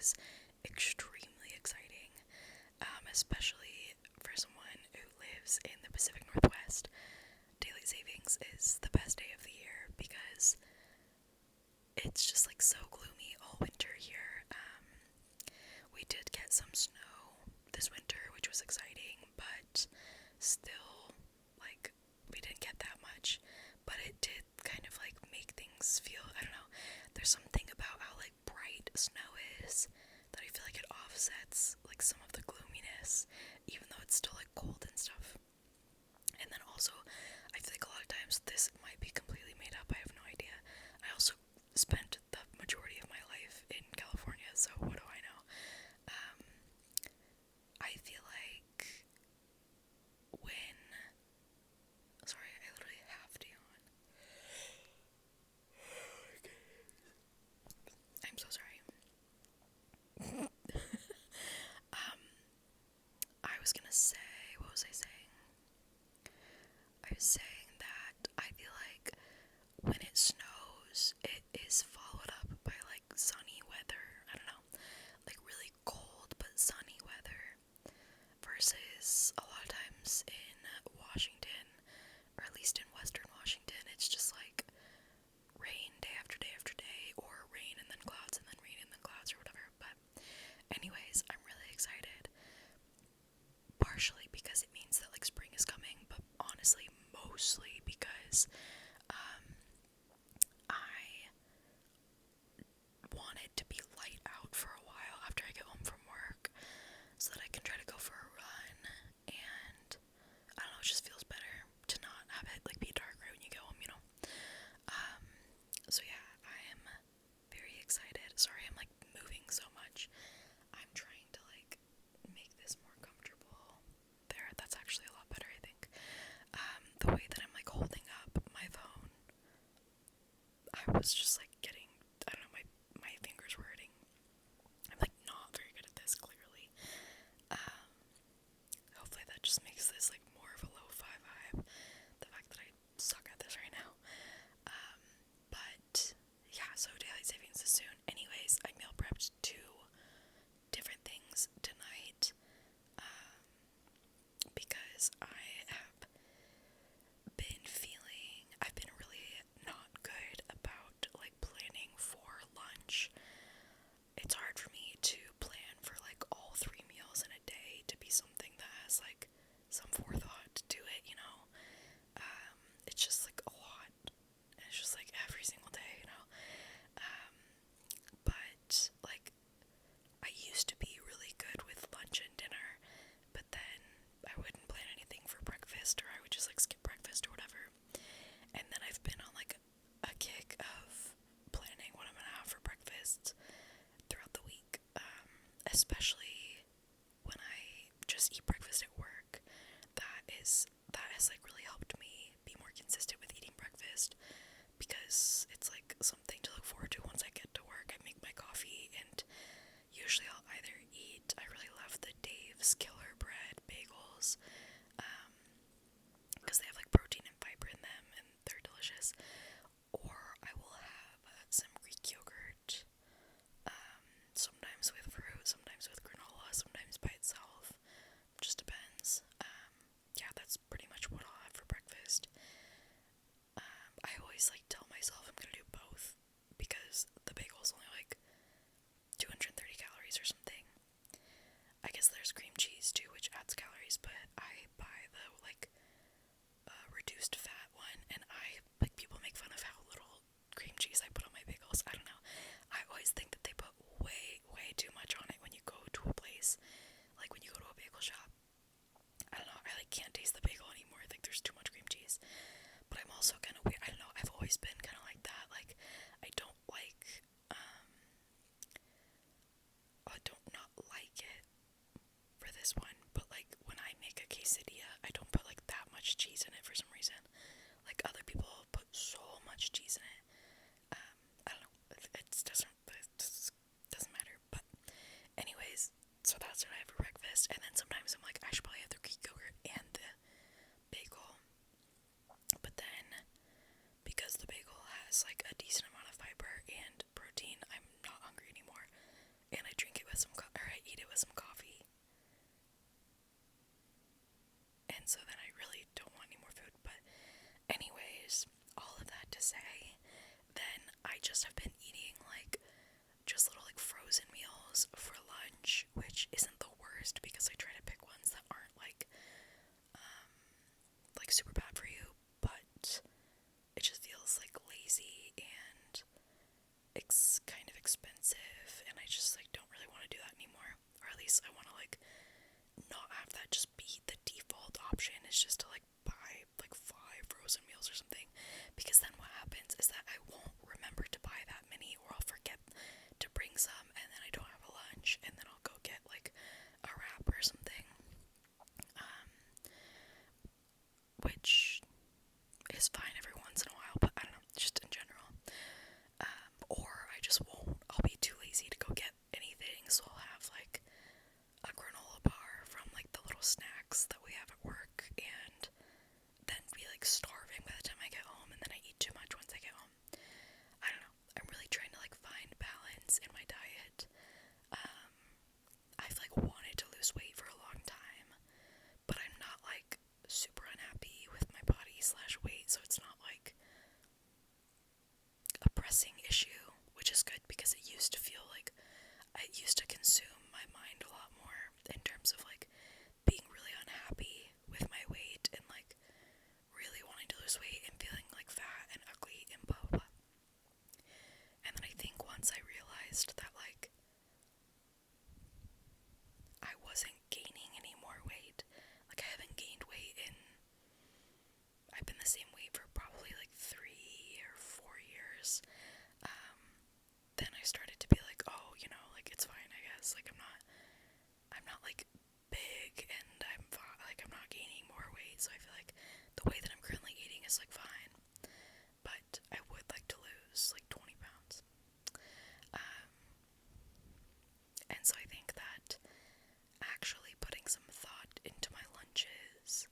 is extremely exciting, especially for someone who lives in the Pacific Northwest. Daylight savings is the best day of the year because it's just like so gloomy all winter here. We did get some snow this winter, which was exciting, but still, like, we didn't get that much. But it did kind of like make things feel, I don't know, there's something about how like bright snow is that I feel like it offsets like some of the gloominess, even though it's still like cold and stuff. And then also, I feel like a lot of times this might be completely made up, I have no idea. I also spent the majority of my life in California, so what do I know? I feel like when, sorry, I literally have to yawn. I'm so sorry. I was gonna say, what was I saying? I was saying that I feel like when it snows, it is followed up by like sunny weather. I don't know, like really cold but sunny weather. Versus a lot of times in Washington, or at least in Western Washington, it's just like rain day after day after day, or rain and then clouds and then rain and then clouds or whatever. But anyways, I'm really excited. Partially because it means that like spring is coming, but honestly mostly because I want it to be light out for a while after I get home from work so that I can try to go for a run, and I don't know, it just feels better to not have it like be dark right when you get home, you know. So yeah, I am very excited. Sorry, I'm like moving so much. I'm trying to like make this more comfortable. There, that's actually a lot better, I think. The way that I'm like holding up my phone, I was just like getting, I don't know, my fingers were hurting. I'm like not very good at this, clearly. Hopefully that just makes this like more of a lo-fi vibe, the fact that I suck at this right now. But yeah, so daylight savings is soon. Anyways, I meal prepped 2 different things tonight, because I've been really not good about like planning for lunch. It's hard for me to plan for like all 3 meals in a day to be something that has like some forethought to it, you know. It's just like a lot. It's just like every single day, you know. But like I used to be really good with lunch and dinner, but then I wouldn't plan anything for breakfast, or I would just like skip breakfast or whatever. And then I've been on like a kick of planning what I'm gonna have for breakfast throughout the week, especially when I just eat breakfast at work. That has like really helped me be more consistent with eating breakfast, because it's like something to look forward to once I get to work. I make my coffee, and usually I'll either eat, I really love the Dave's Killer Bread bagels, because they have like protein and fiber in them, and they're delicious. Or I will have some Greek yogurt, sometimes with fruit, sometimes with granola, sometimes by itself. Just depends. Yeah, that's pretty much what I'll have for breakfast. I always like tell myself I'm gonna do both, because the bagel's only like 230 calories or something. I guess there's cream cheese too, which adds calories, but I buy the like reduced fat one, and I like, people make fun of how little cream cheese I put on my bagels. I don't know. I always think that they put way too much on it when you go to a place, like when you go to a bagel shop. I don't know. I like can't taste the bagel anymore. I think there's too much cream cheese. But I'm also kind of weird. I don't know. I've always been kind of like that. Like I don't like I don't not like it for this one, but like when I make a quesadilla, I don't put like that much cheese in it for some reason. Like other people put so much cheese in it. I don't know. It doesn't matter. But anyways, so that's what I have for breakfast. And then sometimes I'm like, I should probably have the Greek yogurt and the bagel. But then, because the bagel has like a decent amount of fiber and protein, I'm not hungry anymore. And I drink it because I want to like not have that just be the default option. Is just to like buy like 5 frozen meals or something, because then what happens is that I won't remember to buy that many, or I'll forget to bring some, and then I don't have a lunch, and then I'll go get like a wrap or something, which is fine every once in a while, but I don't know, just in general. Or I just won't. I'll be too lazy to go get anything, so I'll have like a granola bar from like the little snacks that we have at work, and then be like starving by the time I get home, and then I eat too much once I get home. I don't know. I'm really trying to like find balance in my diet. I've like wanted to lose weight for a long time, but I'm not like super unhappy with my body / weight, so it's not like a pressing issue, which is good because it used to feel like I used to consume my mind a lot more in terms of like being really unhappy with my weight and like really wanting to lose weight and feeling like fat and ugly and blah blah blah. And then I think once I realized that like I wasn't gaining any more weight, like I haven't gained weight in, I've been the same weight for probably like 3 or 4 years. Then I started to be like, oh, you know, like it's fine, I guess. Like I'm not like big, and like I'm not gaining more weight. So I feel like the way that I'm currently eating is like fine, but I would like to lose like 20 pounds. And so I think that actually putting some thought into my lunches,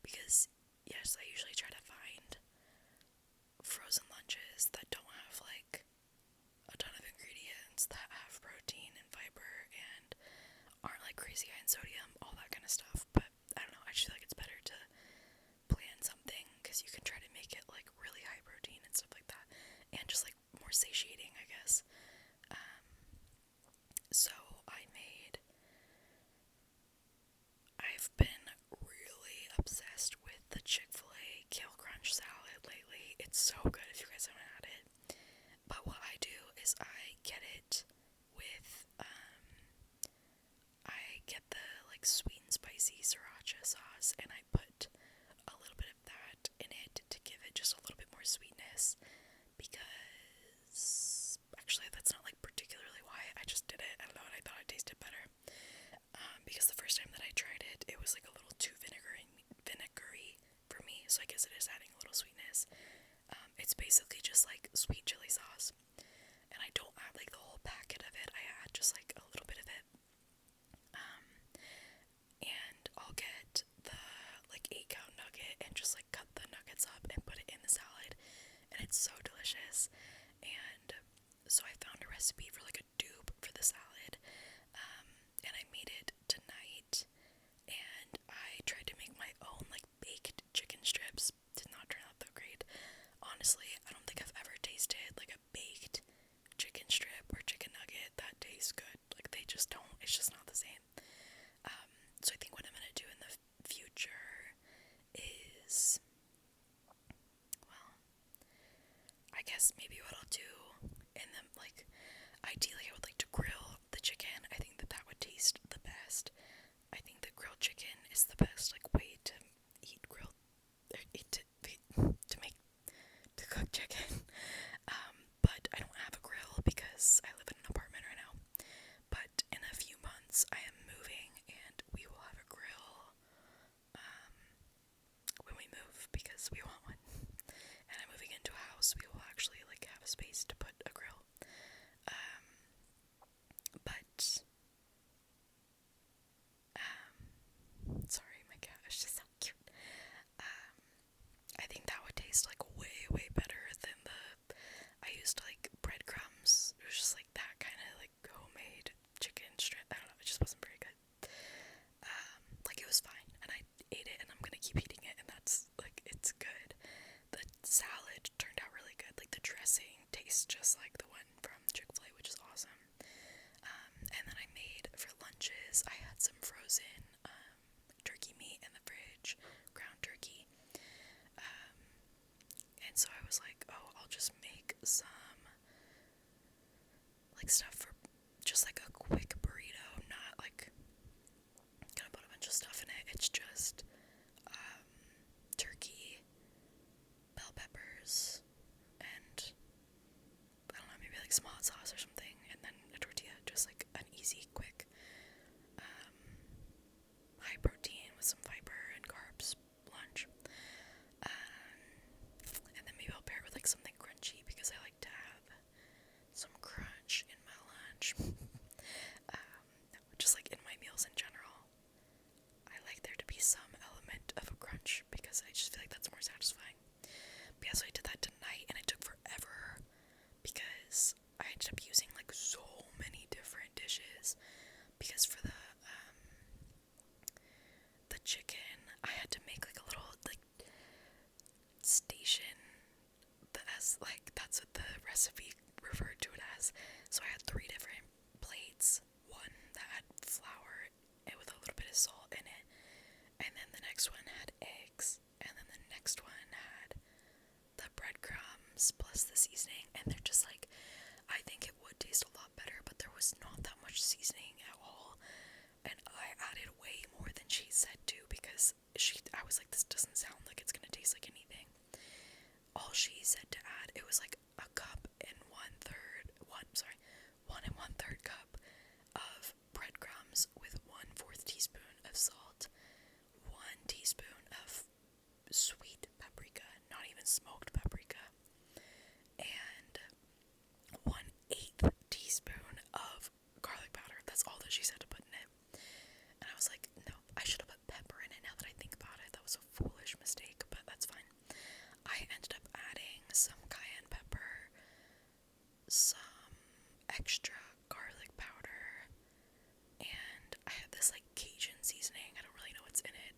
because yes, I usually try to find frozen lunches that don't have like a ton of ingredients, that have protein and fiber and aren't like crazy high in sodium, all that kind of stuff. But I don't know, I just feel like it's better to plan something, because you can try to make it like really high protein and stuff like that, and just like more satiating, I guess. So I've been really obsessed with the Chick-fil-A Kale Crunch salad lately. It's so good if you guys haven't had it. But what I do is I get it with, I get the like sweet and spicy sriracha sauce, and I put a little bit of that in it to give it just a little bit more sweetness, because actually that's not like particularly why, I just did it. I don't know, and I thought it tasted better. Because the first time that I tried it, it was like a little too vinegary for me, so I guess it is adding a little sweetness. It's basically just like sweet chili sauce, and I don't add like the whole packet of it, I add just like a little bit of it. And I'll get the like 8-count nugget and just like cut the nuggets up and put it in the salad, and it's so delicious. And so I found a recipe for like a dupe for the salad, and I made it tonight, and I tried to make my own like baked chicken strips. Did not turn out that great. Honestly, I don't think I've ever tasted like a baked chicken strip or chicken nugget that tastes good. Like they just don't, it's just not the same. So I think what I'm gonna do in the future is, well, I guess maybe what I'll do in the, like, ideally I would like to grill the chicken. I think that would taste the best. I think that grilled chicken is the best like way to eat grilled, or to cook chicken. But I don't have a grill because I live in an apartment right now. But in a few months I am moving, and we will have a grill when we move, because we want one. And I'm moving into a house, we will actually like have a space to put a grill. But sorry, my cat is just so cute. I think that would taste like way better than I used like breadcrumbs. It was just like that kind of like homemade chicken strip. I don't know, it just wasn't very good. Like it was fine, and I ate it, and I'm gonna keep eating it, and that's like, it's good. The salad turned out really good. Like the dressing tastes just like the one from Chick-fil-A, which is awesome. And then I made for lunches, I had some frozen turkey meat in the fridge, ground turkey. And so I was like, oh, I'll just make some like stuff for just like a quick burrito, not like be some element of a crunch because I just feel like that's more satisfying. But yeah, so I did that tonight and it took forever because I ended up using like so many different dishes because for the chicken I had to make like a little like station that has like that's what the recipe referred to it as. So I had 3 different plates. One that had flour and with a little bit of salt in it, and then the next one had eggs, and then the next one had the breadcrumbs plus the seasoning, and they're just like, I think it would taste a lot better, but there was not that much seasoning at all, and I added way more than she said to because I was like, this doesn't sound like it's gonna taste like anything. All she said to add, it was like a cup and 1/3 cup of breadcrumbs with 1/4 teaspoon of salt, 1 teaspoon of sweet paprika, not even smoked paprika, and 1/8 teaspoon of garlic powder. That's all that she said to put in it. And I was like, no, I should have put pepper in it now that I think about it. That was a foolish mistake, but that's fine. I ended up adding some cayenne pepper, some extra garlic powder, and I have this like Cajun seasoning. I don't really know what's in it.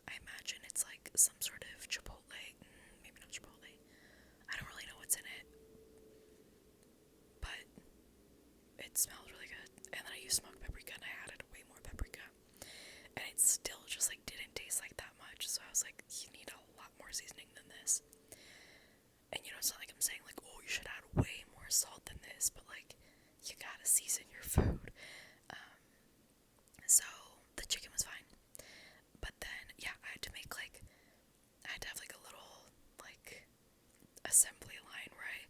I imagine it's like some sort of chipotle, maybe not chipotle. I don't really know what's in it, but it smells really good. And then I used smoked paprika and I added way more paprika, and it still just like didn't taste like that much. So I was like, you need a lot more seasoning than this. And you know, it's not like I'm saying like, oh, you should add way more salt than this, but like, you gotta season your food. So the chicken was fine, but then yeah, I had to have like a little like assembly line where I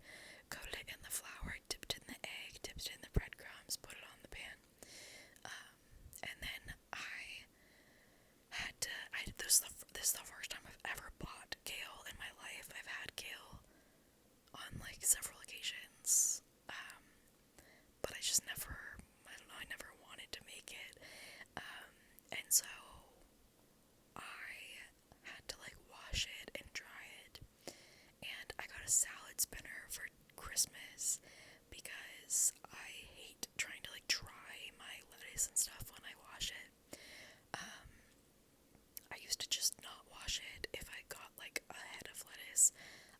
coated it in the flour, dipped it in the egg, dipped it in the breadcrumbs, put it on the pan, and then this is the first time I've ever bought kale in my life. I've had kale on like several occasions, but I just never, I don't know, I never wanted to make it, and so I had to like wash it and dry it, and I got a salad spinner for Christmas because I hate trying to like dry my lettuce and stuff when I wash it. I used to just not wash it. If I got like a head of lettuce,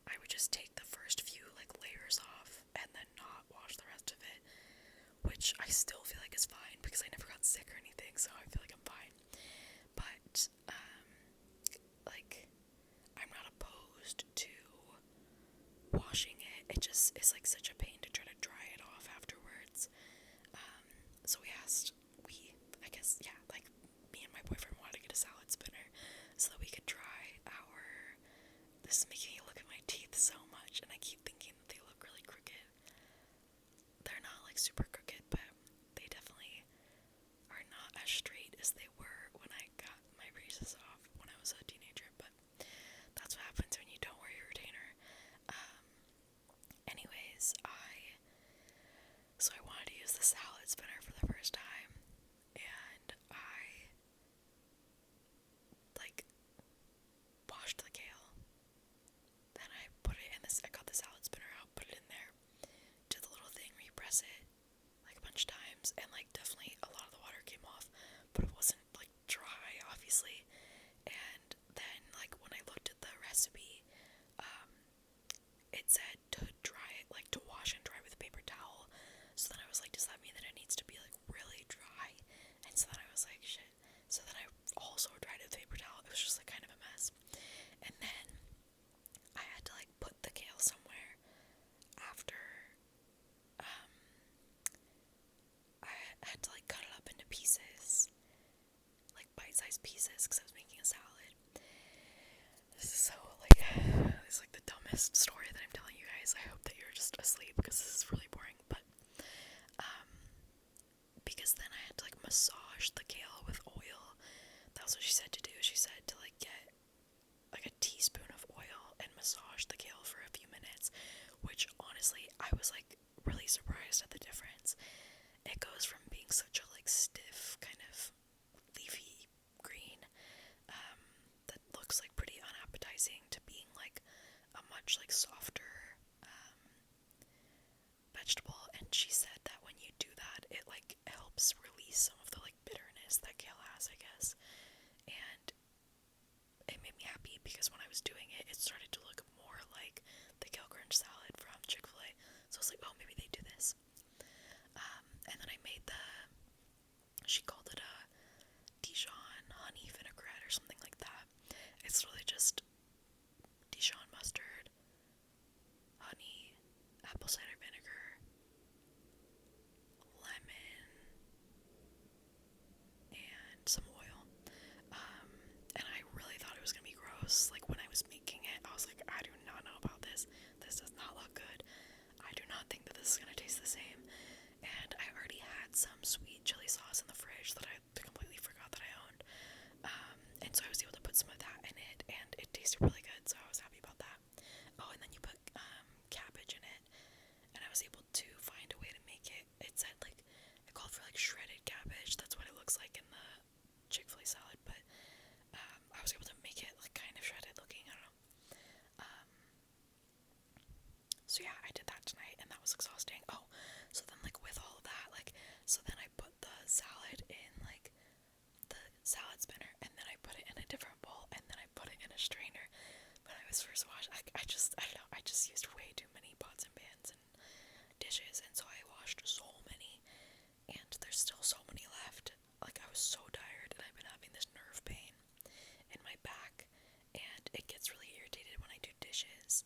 I would just take the first few like layers off and then not wash the rest of it, which I still feel like is fine because I never got sick or anything, so I feel like I'm fine. But like, I'm not opposed to washing it. It just is like such a pain to try to dry it off afterwards. So I guess, yeah, like me and my boyfriend wanted to get a salad spinner so that we could dry this is making me look at my teeth so much, and I keep thinking that they look really crooked. They're not like super crooked, but they definitely are not as straight as they were when I got my braces off when I was a teenager, but that's what happens when you don't wear your retainer. Anyways, I wanted to use the salad spinner for the first time, and I like washed the kale. Then I got the salad spinner out, put it in there, did the little thing where you press it like a bunch of times, and like definitely a lot of the water came off, but it wasn't like dry, obviously. And then like when I looked at the recipe, it said to dry it, like to wash and dry with a paper towel. So then I was like, does that mean that it needs to be like really dry? And so then I was like, shit. So then I also dried it with a paper towel. It was just like kind of a mess. And then I had to like put the kale somewhere after. I had to like cut it up into pieces, like bite-sized pieces, because I was making a salad. This is so like, this is like the dumbest story that I'm telling you guys. I hope that you're just asleep because this is really boring, but because then I had to like massage the kale with oil. That was what she said to do. She said to like get like a teaspoon of oil and massage the kale for a few minutes, which honestly I was like really surprised at the difference. It goes from being such a like stiff kind of leafy green because when I was doing it, it started to look more like the kale crunch salad from Chick-fil-A. So I was like, oh, maybe they do this. And then I made she called it a Dijon honey vinaigrette or something like that. It's really just Dijon mustard, honey, apple cider vinegar, lemon, and some oil. And I really thought it was gonna be gross. Like when I was making it, I was like, I do not know about this. This does not look good. I do not think that this is gonna taste the same. And I already had some sweet chili sauce in the fridge that I completely forgot that I owned. And so I was able to put some of that in it, and it tasted really good, so I was happy about that. Oh, and then you put cabbage in it, and I was able to find a way to make it. It said, like, it called for, like, shredded cabbage. That's what it looks like in the Chick-fil-A salad, but I was able to make it, like, kind of shredded looking. I don't know. So yeah, I did that tonight, and that was exhausting. Oh, so then, like, with all of that, like, so then I put the salad in, like, the salad spinner, and then I put it in a different bowl, and then I put it in a strainer. When I was first washing, I don't know, I just used way too many pots and pans and dishes, and so I washed so many, and there's still so many left. Like, I was so tired, and I've been having this nerve pain in my back, and it gets really irritated when I do dishes.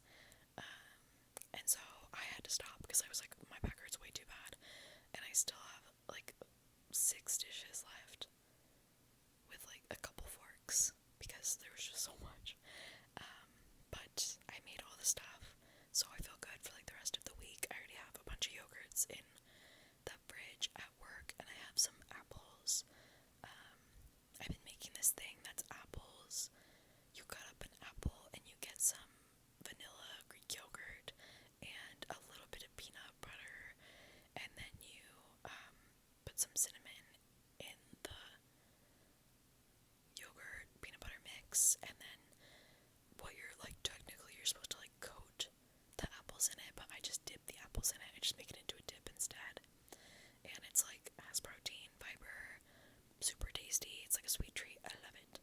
And so I had to stop because I was like, my back hurts way too bad, and I still have like 6 dishes left with like a couple forks because there was just so much. But I made all the stuff, so I feel good for like the rest of the week. I already have a bunch of yogurts in the fridge at work, and I have some apples. I've been making this thing that's apples. You cut up an apple and you get some vanilla Greek yogurt and a little bit of peanut butter, and then you put some cinnamon in the yogurt peanut butter mix, and then what you're like, technically you're supposed to like coat the apples in it, but I just dip the apples in it. I just make it into a dip instead, and it's like has protein, fiber, super tasty. It's like a sweet treat. I love it.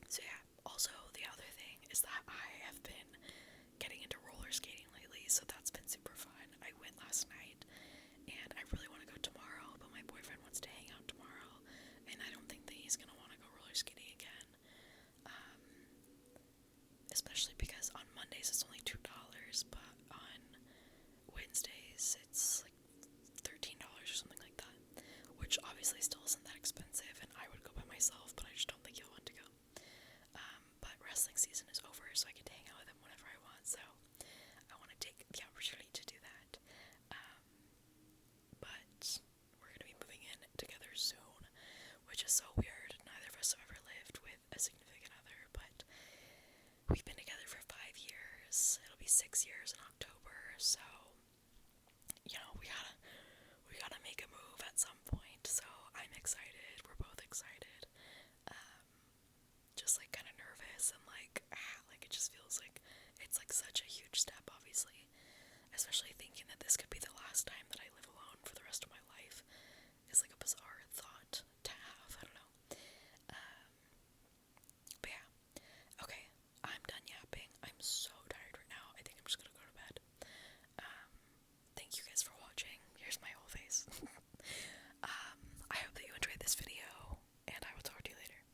So yeah, also the other thing is that I have been getting into roller skating lately, so that's been super fun. I went last night, and I really want